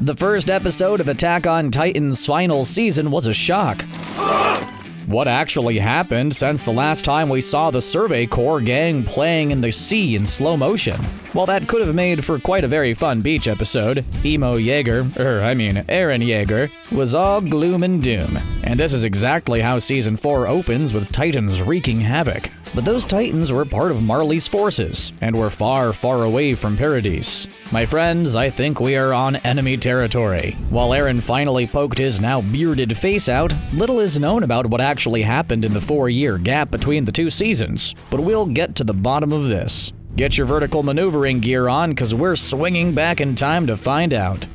The first episode of Attack on Titan's final season was a shock. What actually happened since the last time we saw the Survey Corps gang playing in the sea in slow motion? Well, that could have made for quite a very fun beach episode. Eren Yeager, was all gloom and doom. And this is exactly how Season 4 opens, with Titans wreaking havoc. But those Titans were part of Marley's forces, and were far, far away from Paradis. My friends, I think we are on enemy territory. While Eren finally poked his now bearded face out, little is known about what actually happened in the 4-year gap between the two seasons. But we'll get to the bottom of this. Get your vertical maneuvering gear on, cause we're swinging back in time to find out.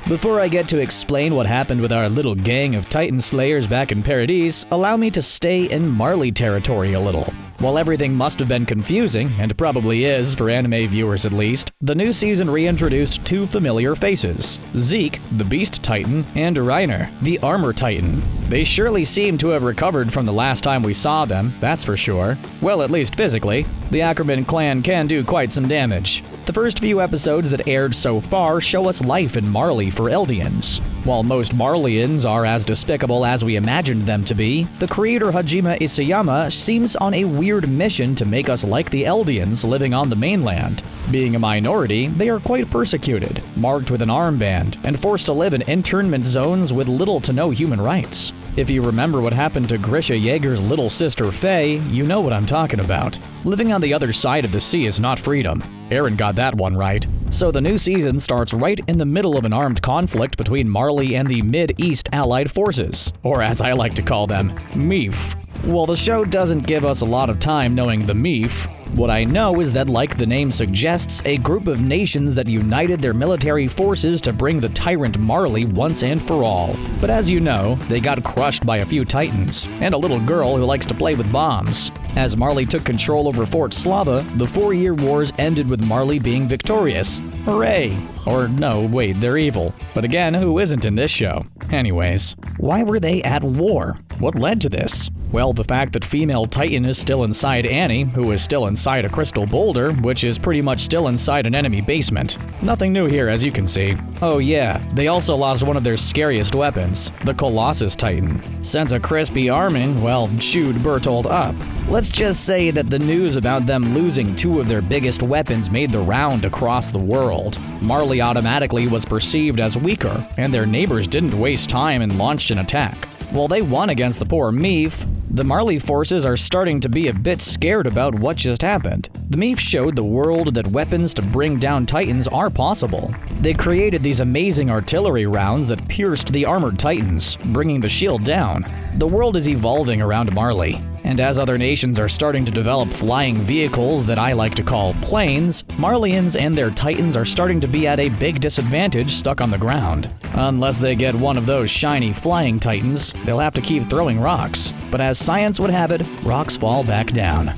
Before I get to explain what happened with our little gang of Titan Slayers back in Paradis, allow me to stay in Marley territory a little. While everything must have been confusing, and probably is for anime viewers at least, the new season reintroduced two familiar faces: Zeke, the Beast Titan, and Reiner, the Armor Titan. They surely seem to have recovered from the last time we saw them, that's for sure. Well, at least physically. The Ackerman clan can do quite some damage. The first few episodes that aired so far show us life in Marley for Eldians. While most Marleyans are as despicable as we imagined them to be, the creator Hajime Isayama seems on a weird mission to make us like the Eldians living on the mainland. Being a minority, they are quite persecuted, marked with an armband, and forced to live in internment zones with little to no human rights. If you remember what happened to Grisha Yeager's little sister Faye, you know what I'm talking about. Living on the other side of the sea is not freedom. Eren got that one right. So the new season starts right in the middle of an armed conflict between Marley and the Mid-East Allied Forces, or as I like to call them, MEEF. Well, the show doesn't give us a lot of time knowing the MEEF. What I know is that, like the name suggests, a group of nations that united their military forces to bring the tyrant Marley once and for all. But as you know, they got crushed by a few Titans, and a little girl who likes to play with bombs. As Marley took control over Fort Slava, the 4-year wars ended with Marley being victorious. Hooray! Or no, wait, they're evil. But again, who isn't in this show? Anyways, why were they at war? What led to this? Well, the fact that female Titan is still inside Annie, who is still inside a crystal boulder, which is pretty much still inside an enemy basement. Nothing new here, as you can see. Oh yeah, they also lost one of their scariest weapons, the Colossus Titan. Since a crispy arming, well, chewed Bertold up. Let's just say that the news about them losing two of their biggest weapons made the round across the world. Marley automatically was perceived as weaker, and their neighbors didn't waste time and launched an attack. While they won against the poor MEEF, the Marley forces are starting to be a bit scared about what just happened. The MEEF showed the world that weapons to bring down Titans are possible. They created these amazing artillery rounds that pierced the armored Titans, bringing the shield down. The world is evolving around Marley. And as other nations are starting to develop flying vehicles that I like to call planes, Marleyans and their Titans are starting to be at a big disadvantage stuck on the ground. Unless they get one of those shiny flying Titans, they'll have to keep throwing rocks. But as science would have it, rocks fall back down.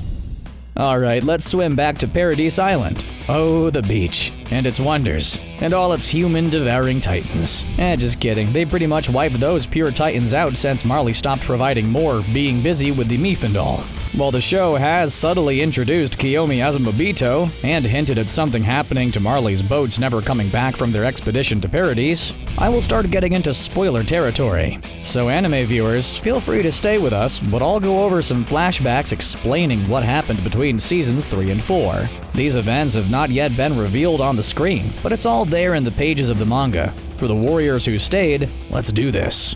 Alright, let's swim back to Paradis Island. Oh, the beach, and its wonders, and all its human-devouring Titans. Just kidding, they pretty much wiped those pure Titans out since Marley stopped providing more, being busy with the MEEF and all. While the show has subtly introduced Kiyomi Azumabito, and hinted at something happening to Marley's boats never coming back from their expedition to Paradis, I will start getting into spoiler territory. So anime viewers, feel free to stay with us, but I'll go over some flashbacks explaining what happened between seasons 3 and 4. These events have not yet been revealed on the screen, but it's all there in the pages of the manga. For the warriors who stayed, let's do this.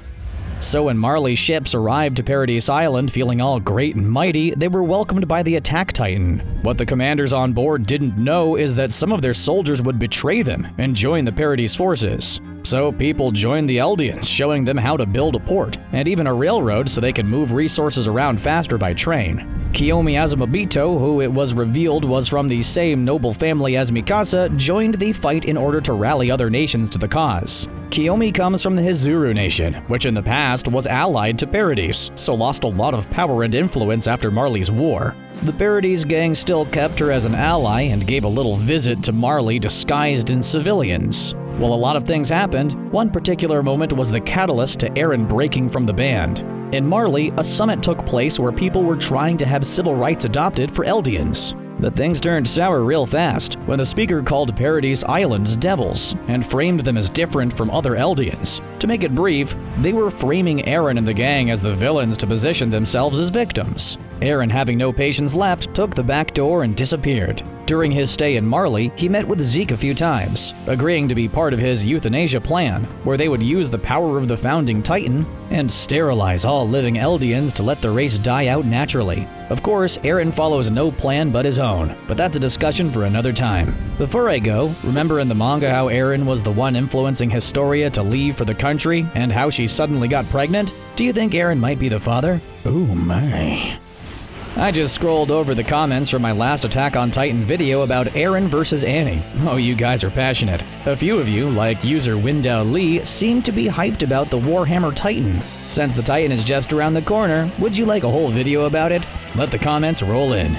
So when Marley's ships arrived to Paradis Island feeling all great and mighty, they were welcomed by the Attack Titan. What the commanders on board didn't know is that some of their soldiers would betray them and join the Paradis forces. So people joined the Eldians, showing them how to build a port, and even a railroad so they can move resources around faster by train. Kiyomi Azumabito, who it was revealed was from the same noble family as Mikasa, joined the fight in order to rally other nations to the cause. Kiyomi comes from the Hizuru nation, which in the past was allied to Paradis, so lost a lot of power and influence after Marley's war. The Paradis gang still kept her as an ally and gave a little visit to Marley disguised in civilians. While a lot of things happened, one particular moment was the catalyst to Eren breaking from the band. In Marley, a summit took place where people were trying to have civil rights adopted for Eldians. But things turned sour real fast when the speaker called Paradis Islands devils and framed them as different from other Eldians. To make it brief, they were framing Eren and the gang as the villains to position themselves as victims. Eren, having no patience left, took the back door and disappeared. During his stay in Marley, he met with Zeke a few times, agreeing to be part of his euthanasia plan, where they would use the power of the founding Titan and sterilize all living Eldians to let the race die out naturally. Of course, Eren follows no plan but his own, but that's a discussion for another time. Before I go, remember in the manga how Eren was the one influencing Historia to leave for the country and how she suddenly got pregnant? Do you think Eren might be the father? Oh my. I just scrolled over the comments from my last Attack on Titan video about Eren versus Annie. Oh, you guys are passionate. A few of you, like user Windell Lee, seem to be hyped about the Warhammer Titan. Since the Titan is just around the corner, would you like a whole video about it? Let the comments roll in.